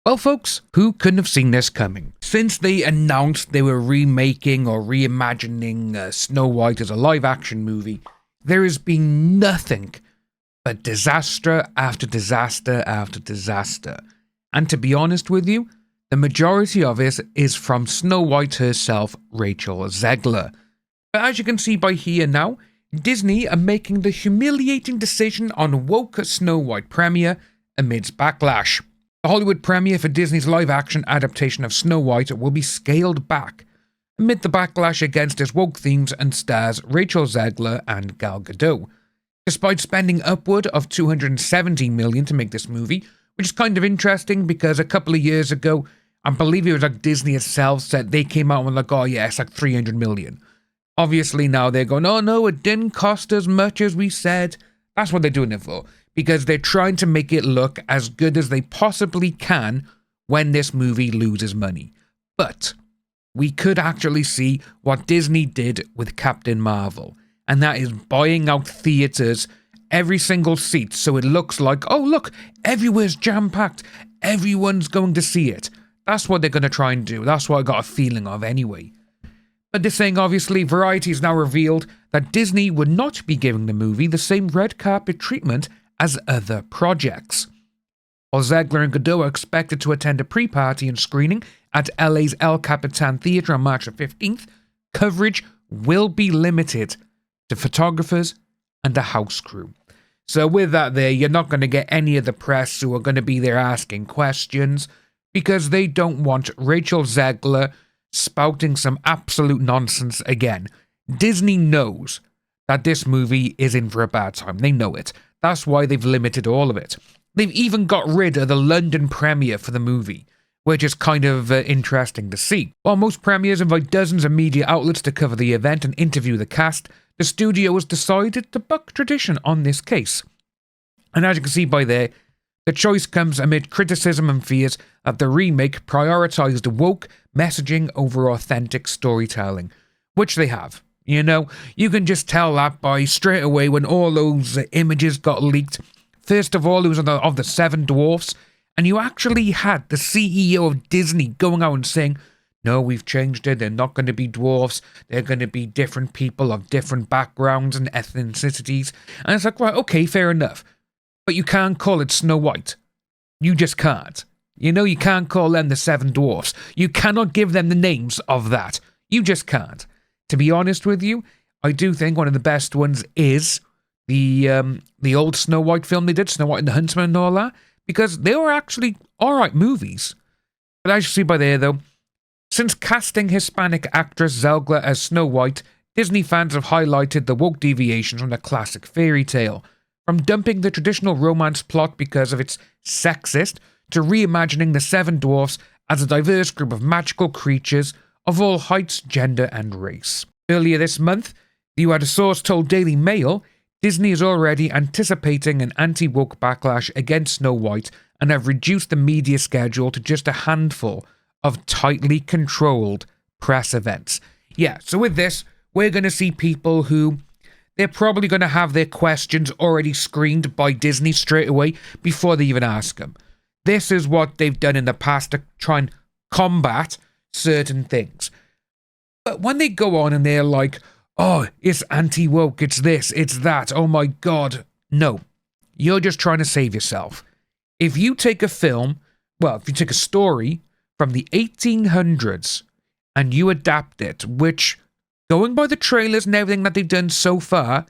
Well, folks, who couldn't have seen this coming? Since they announced they were remaking or reimagining Snow White as a live-action movie, there has been nothing but disaster after disaster after disaster. And to be honest with you, the majority of it is from Snow White herself, Rachel Zegler. But as you can see by here now, Disney are making the humiliating decision on woke Snow White premiere amidst backlash. The Hollywood premiere for Disney's live-action adaptation of Snow White will be scaled back amid the backlash against its woke themes and stars Rachel Zegler and Gal Gadot. Despite spending upward of $270 million to make this movie, which is kind of interesting because a couple of years ago, I believe it was like Disney itself said they came out and like, oh yeah, it's like $300 million. Obviously now they're going, oh no, it didn't cost as much as we said. That's what they're doing it for, because they're trying to make it look as good as they possibly can when this movie loses money. But we could actually see what Disney did with Captain Marvel, and that is buying out theaters, every single seat, so it looks like, oh look, everywhere's jam-packed, everyone's going to see it. That's what they're going to try and do. That's what I got a feeling of anyway. But this thing, obviously, Variety has now revealed that Disney would not be giving the movie the same red carpet treatment as other projects. While Zegler and Gadot are expected to attend a pre-party and screening at LA's El Capitan Theatre on March 15th, coverage will be limited to photographers and a house crew. So with that there, you're not going to get any of the press who are going to be there asking questions, because they don't want Rachel Zegler spouting some absolute nonsense again. Disney knows that this movie is in for a bad time. They know it. That's why they've limited all of it. They've even got rid of the London premiere for the movie, which is kind of interesting to see. While most premieres invite dozens of media outlets to cover the event and interview the cast, the studio has decided to buck tradition on this case. And as you can see by there, the choice comes amid criticism and fears that the remake prioritised woke messaging over authentic storytelling, which they have. You know, you can just tell that by straight away when all those images got leaked. First of all, it was of the Seven Dwarfs, and you actually had the CEO of Disney going out and saying, no, we've changed it, they're not going to be dwarfs, they're going to be different people of different backgrounds and ethnicities. And it's like, right, okay, fair enough. But you can't call it Snow White. You just can't. You know, you can't call them the Seven Dwarfs. You cannot give them the names of that. You just can't. To be honest with you, I do think one of the best ones is the old Snow White film they did, Snow White and the Huntsman and all that, because they were actually alright movies. But as you see by there, though, since casting Hispanic actress Zegler as Snow White, Disney fans have highlighted the woke deviations from the classic fairy tale. From dumping the traditional romance plot because of its sexist, to reimagining the Seven Dwarfs as a diverse group of magical creatures of all heights, gender and race. Earlier this month, you had a source told Daily Mail, Disney is already anticipating an anti-woke backlash against Snow White and have reduced the media schedule to just a handful of tightly controlled press events. Yeah, so with this, we're going to see people who they're probably going to have their questions already screened by Disney straight away before they even ask them. This is what they've done in the past to try and combat certain things. But when they go on and they're like, oh, it's anti-woke, it's this, it's that, oh my god. No, you're just trying to save yourself. If you take a film, well, if you take a story from the 1800s and you adapt it, which, going by the trailers and everything that they've done so far,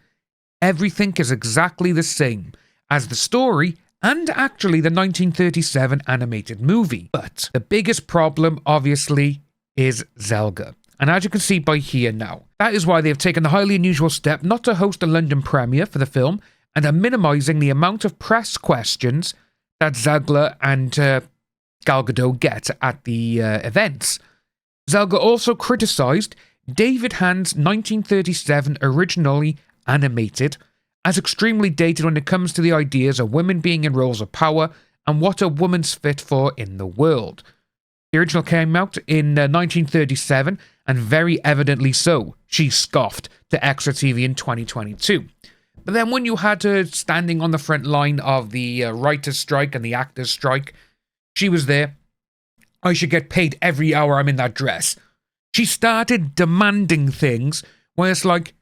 everything is exactly the same as the story and actually the 1937 animated movie. But the biggest problem, obviously, is Zegler. And as you can see by here now, that is why they have taken the highly unusual step not to host a London premiere for the film and are minimising the amount of press questions that Zegler and Gal Gadot get at the events. Zegler also criticised David Hand's 1937 originally animated as extremely dated when it comes to the ideas of women being in roles of power and what a woman's fit for in the world. The original came out in 1937, and very evidently so, she scoffed to Extra TV in 2022. But then when you had her standing on the front line of the writer's strike and the actor's strike, she was there, I should get paid every hour I'm in that dress. She started demanding things where it's like,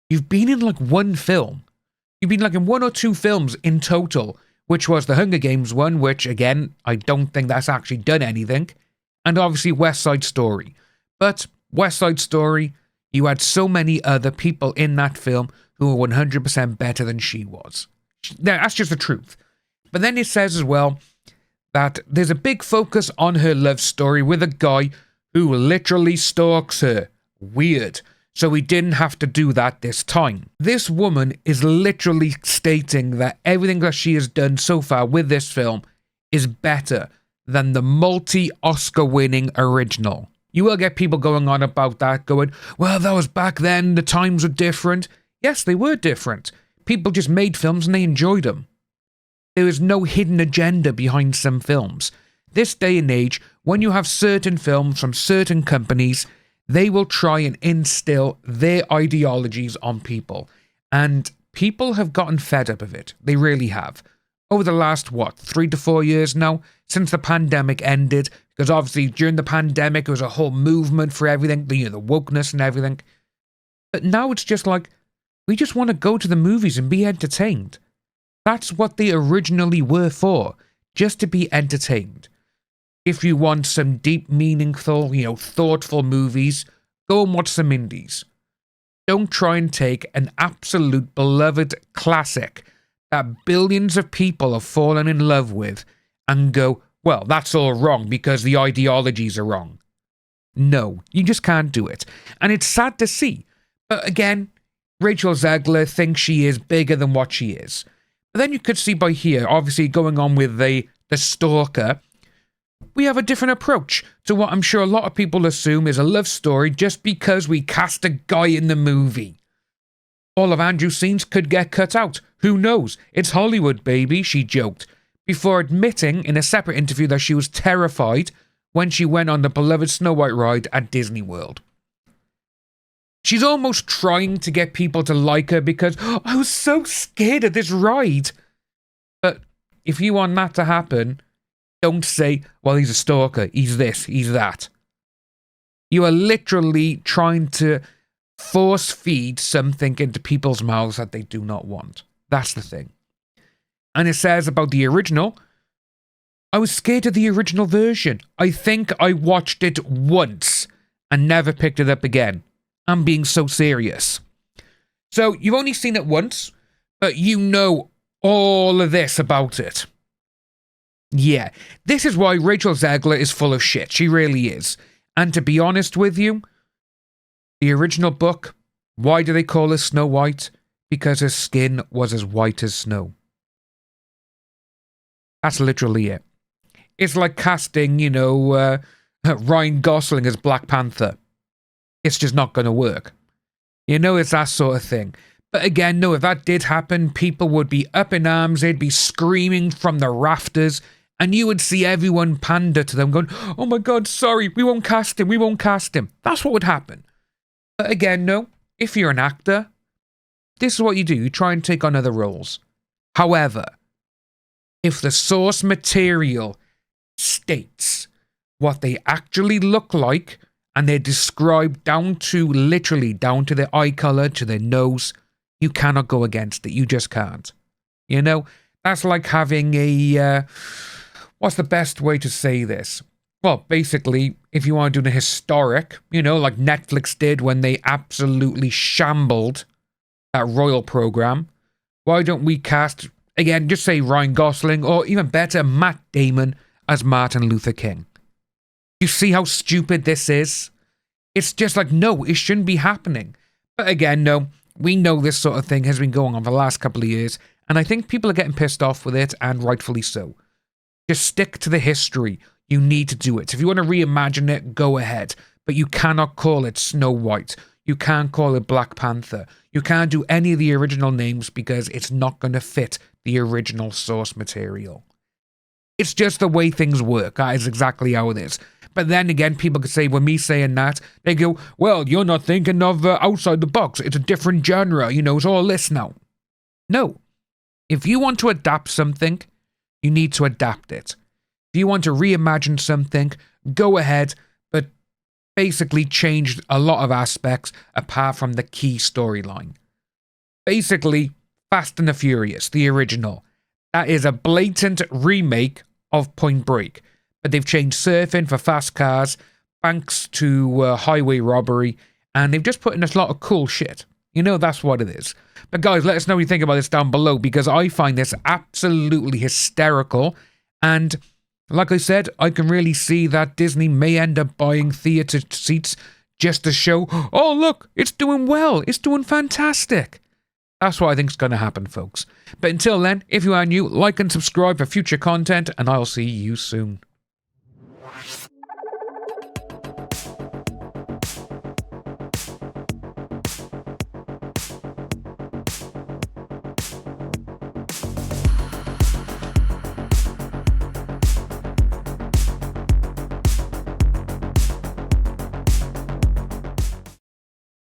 you've been in like one film. You've been like in 1 or 2 films in total, which was the Hunger Games one, which again, I don't think that's actually done anything. And obviously West Side Story. But West Side Story, you had so many other people in that film who were 100% better than she was. That's just the truth. But then it says as well that there's a big focus on her love story with a guy who literally stalks her. Weird. So we didn't have to do that this time. This woman is literally stating that everything that she has done so far with this film is better than the multi-Oscar winning original. You will get people going on about that, going, well, that was back then, the times were different. Yes, they were different. People just made films and they enjoyed them. There is no hidden agenda behind some films. This day and age, when you have certain films from certain companies, they will try and instill their ideologies on people. And people have gotten fed up of it. They really have. Over the last, 3 to 4 years now, since the pandemic ended, because obviously during the pandemic, there was a whole movement for everything, the wokeness and everything. But now it's just like, we just want to go to the movies and be entertained. That's what they originally were for, just to be entertained. If you want some deep, meaningful, thoughtful movies, go and watch some indies. Don't try and take an absolute beloved classic that billions of people have fallen in love with and go, well, that's all wrong because the ideologies are wrong. No, you just can't do it. And it's sad to see. But again, Rachel Zegler thinks she is bigger than what she is. But then you could see by here, obviously going on with the stalker, we have a different approach to what I'm sure a lot of people assume is a love story just because we cast a guy in the movie. All of Andrew's scenes could get cut out. Who knows? It's Hollywood, baby, she joked, before admitting in a separate interview that she was terrified when she went on the beloved Snow White ride at Disney World. She's almost trying to get people to like her because, I was so scared of this ride. But if you want that to happen, don't say, well, he's a stalker, he's this, he's that. You are literally trying to force feed something into people's mouths that they do not want. That's the thing. And it says about the original, I was scared of the original version. I think I watched it once and never picked it up again. I'm being so serious. So you've only seen it once, but you know all of this about it. Yeah, this is why Rachel Zegler is full of shit. She really is. And to be honest with you, the original book, why do they call her Snow White? Because her skin was as white as snow. That's literally it. It's like casting, Ryan Gosling as Black Panther. It's just not going to work. It's that sort of thing. But again, no, if that did happen, people would be up in arms, they'd be screaming from the rafters, and you would see everyone pander to them going, oh my God, sorry, we won't cast him, we won't cast him. That's what would happen. But again, no, if you're an actor, this is what you do. You try and take on other roles. However, if the source material states what they actually look like and they're described down to their eye color, to their nose, you cannot go against it. You just can't. That's like having what's the best way to say this? Well, basically, if you want to do the historic, like Netflix did when they absolutely shambled that royal program, why don't we cast, again, just say Ryan Gosling, or even better, Matt Damon as Martin Luther King? You see how stupid this is? It's just like, no, it shouldn't be happening. But again, no, we know this sort of thing has been going on for the last couple of years, and I think people are getting pissed off with it, and rightfully so. Just stick to the history. You need to do it. If you want to reimagine it, go ahead. But you cannot call it Snow White. You can't call it Black Panther. You can't do any of the original names because it's not going to fit the original source material. It's just the way things work. That is exactly how it is. But then again, people could say, with me saying that, they go, well, you're not thinking of outside the box. It's a different genre. It's all this now. No. If you want to adapt something, you need to adapt it. If If you want to reimagine something, go ahead, but basically change a lot of aspects apart from the key storyline. Basically, Fast and the Furious, the original. That is a blatant remake of Point Break, but they've changed surfing for fast cars, banks to highway robbery, and they've just put in a lot of cool shit. You know, that's what it is. But guys, let us know what you think about this down below, because I find this absolutely hysterical. And like I said, I can really see that Disney may end up buying theatre seats just to show, oh look, it's doing well, it's doing fantastic. That's what I think is going to happen, folks. But until then, if you are new, like and subscribe for future content, and I'll see you soon.